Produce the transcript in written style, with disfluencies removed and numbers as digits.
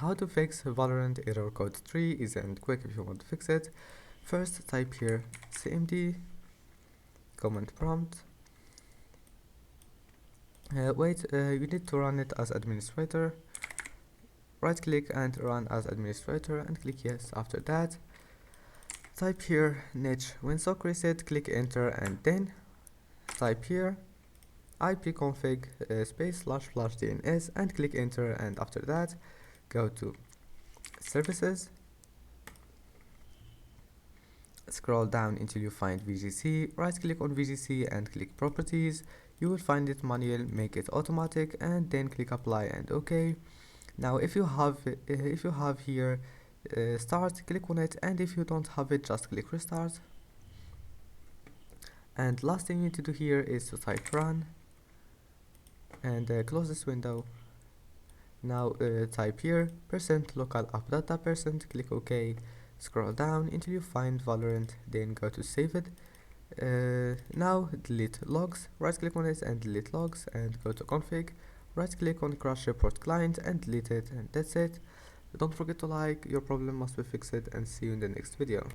How to fix Valorant error code 3 easy and quick if you want to fix it. First type here cmd command prompt. You need to run it as administrator. Right click and run as administrator and click yes. After that type here niche winsock reset, click enter and then type here ipconfig //dns and click enter, and after that go to services, scroll down until you find VGC, right click on VGC and click properties. You will find it manual, make it automatic and then click apply and OK. Now if you have here start, click on it, and if you don't have it just click restart. And last thing you need to do here is to type run and close this window. Now type here %local app data %, click OK, scroll down until you find Valorant, then go to save it. Now delete logs, right click on it and delete logs and go to config, right click on crash report client and delete it, and that's it. Don't forget to like, your problem must be fixed, and see you in the next video.